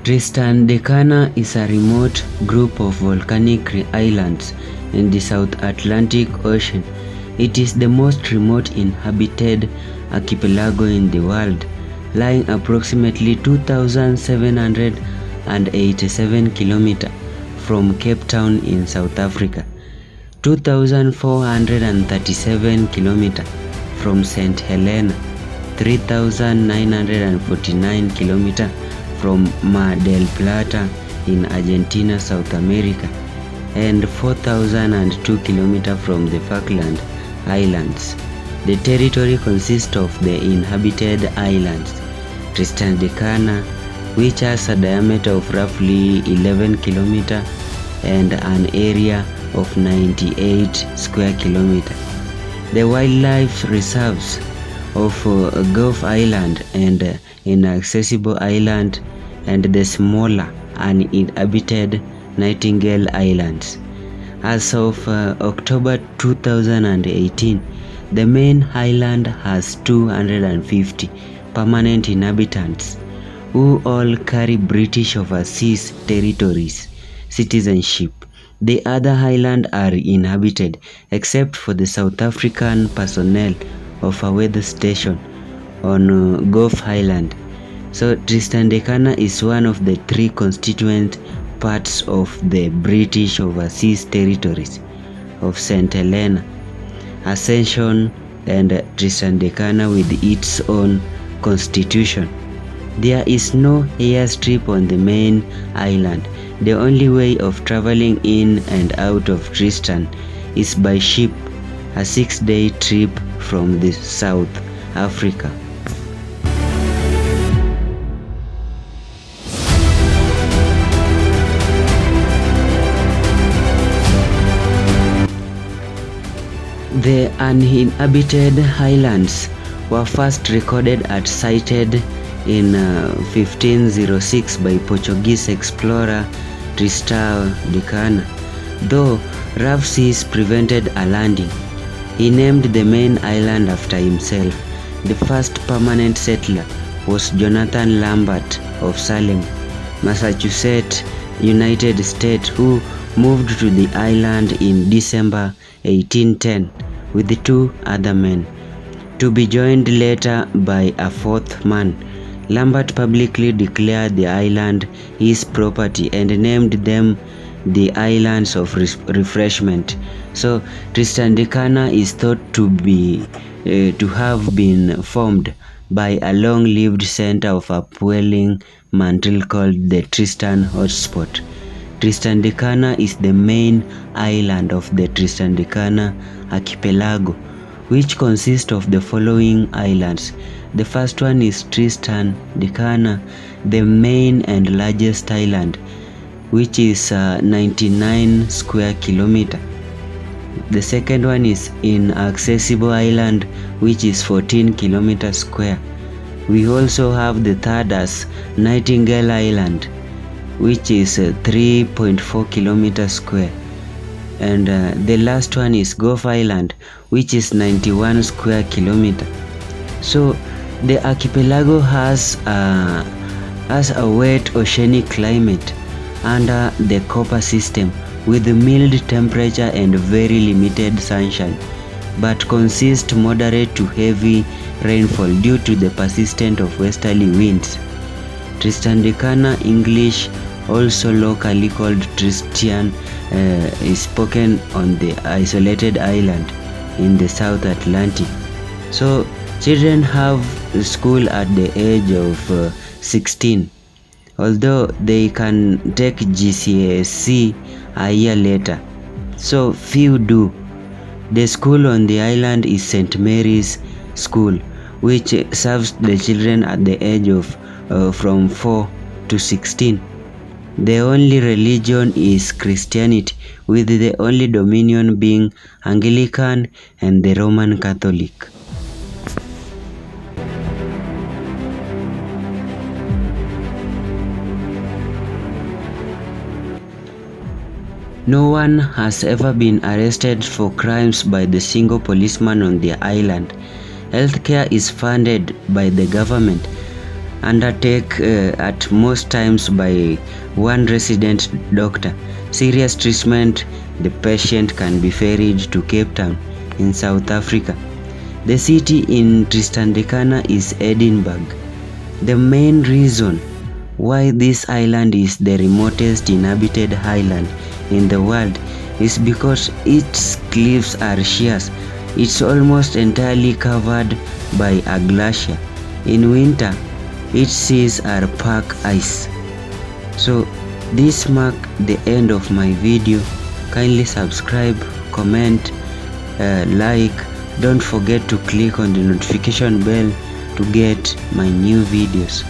Tristan da Cunha is a remote group of volcanic islands in the South Atlantic Ocean. It is the most remote inhabited archipelago in the world, lying approximately 2,787 kilometers from Cape Town in South Africa, 2,437 kilometers from St. Helena, 3,949 kilometers from Mar del Plata in Argentina, South America, and 4,002 kilometers from the Falkland Islands. The territory consists of the inhabited islands Tristan da Cunha, which has a diameter of roughly 11 kilometers and an area of 98 square kilometers. The wildlife reserves of Gulf Island and Inaccessible Island and the smaller uninhabited Nightingale Islands. As of October 2018, the main island has 250 permanent inhabitants who all carry British Overseas Territories citizenship. The other islands are inhabited except for the South African personnel of a weather station on Gulf Island. So Tristan da Cunha is one of the three constituent parts of the British Overseas Territories of St. Helena, Ascension, and Tristan da Cunha with its own constitution. There is no airstrip on the main island. The only way of traveling in and out of Tristan is by ship, a 6-day trip from the South Africa. The uninhabited islands were first recorded and sighted in 1506 by Portuguese explorer Tristan da Cunha. Though rough seas prevented a landing, he named the main island after himself. The first permanent settler was Jonathan Lambert of Salem, Massachusetts, United States, who moved to the island in December 1810 with 2 other men, to be joined later by a 4th man. Lambert publicly declared the island his property and named them the Islands of Refreshment. So Tristan da Cunha is thought to have been formed by a long-lived center of upwelling mantle called the Tristan Hotspot. Tristan da Cunha is the main island of the Tristan da Cunha archipelago, which consists of the following islands. The first one is Tristan da Cunha, the main and largest island, which is 99 square kilometers. The second one is Inaccessible Island, which is 14 kilometers square. We also have the third as Nightingale Island, which is 3.4 kilometers square. And the last one is Gulf Island, which is 91 square kilometers. So the archipelago has a wet oceanic climate under the Copper system with mild temperature and very limited sunshine, but consists moderate to heavy rainfall due to the persistence of westerly winds. Tristan da Cunha English, also locally called Tristan, is spoken on the isolated island in the South Atlantic. So children have school at the age of 16, although they can take GCSE a year later. So few do. The school on the island is St. Mary's School, which serves the children at the age of from 4 to 16. The only religion is Christianity, with the only dominion being Anglican and the Roman Catholic. No one has ever been arrested for crimes by the single policeman on the island. Healthcare is funded by the government, undertake at most times by one resident doctor. Serious treatment, the patient can be ferried to Cape Town in South Africa. The city in Tristan da Cunha is Edinburgh. The main reason why this island is the remotest inhabited island in the world is because its cliffs are sheer. It's almost entirely covered by a glacier. In winter, its seas are pack ice. So this marks the end of my video. Kindly subscribe, comment, like. Don't forget to click on the notification bell to get my new videos.